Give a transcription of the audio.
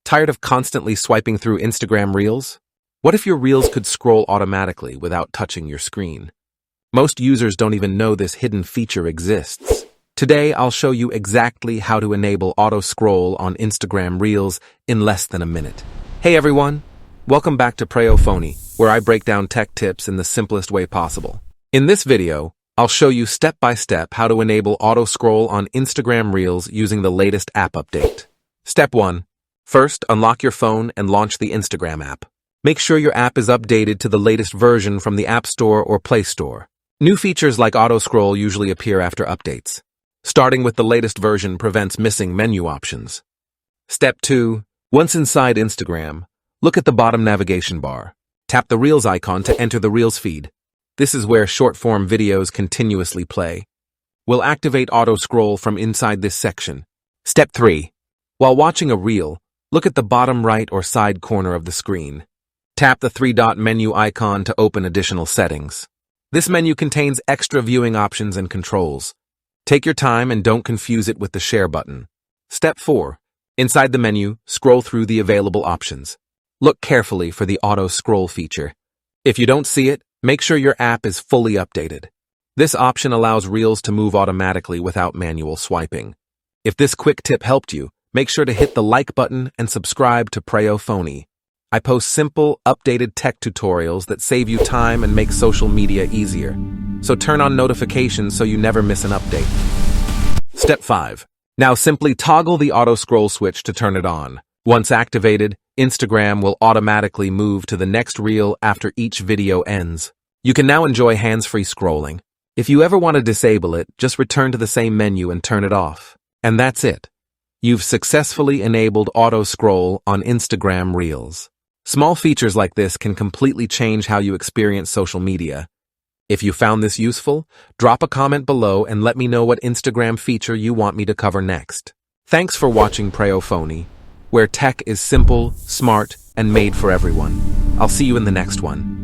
Tired of constantly swiping through Instagram Reels? What if your Reels could scroll automatically without touching your screen? Most users don't even know this hidden feature exists. Today, I'll show you exactly how to enable auto-scroll on Instagram Reels in less than a minute. Hey everyone! Welcome back to Preyo Phonie, where I break down tech tips in the simplest way possible. In this video, I'll show you step-by-step how to enable auto-scroll on Instagram Reels using the latest app update. Step 1. First, unlock your phone and launch the Instagram app. Make sure your app is updated to the latest version from the App Store or Play Store. New features like auto-scroll usually appear after updates. Starting with the latest version prevents missing menu options. Step 2. Once inside Instagram, look at the bottom navigation bar. Tap the Reels icon to enter the Reels feed. This is where short-form videos continuously play. We'll activate auto-scroll from inside this section. Step 3. While watching a reel, look at the bottom right or side corner of the screen. Tap the three-dot menu icon to open additional settings. This menu contains extra viewing options and controls. Take your time and don't confuse it with the share button. Step 4. Inside the menu, scroll through the available options. Look carefully for the auto-scroll feature. If you don't see it, make sure your app is fully updated. This option allows Reels to move automatically without manual swiping. If this quick tip helped you, make sure to hit the like button and subscribe to Preyo Phonie. I post simple, updated tech tutorials that save you time and make social media easier. So turn on notifications so you never miss an update. Step 5. Now simply toggle the auto-scroll switch to turn it on. Once activated, Instagram will automatically move to the next reel after each video ends. You can now enjoy hands-free scrolling. If you ever want to disable it, just return to the same menu and turn it off. And that's it. You've successfully enabled auto-scroll on Instagram Reels. Small features like this can completely change how you experience social media. If you found this useful, drop a comment below and let me know what Instagram feature you want me to cover next. Thanks for watching Preyo Phonie, where tech is simple, smart, and made for everyone. I'll see you in the next one.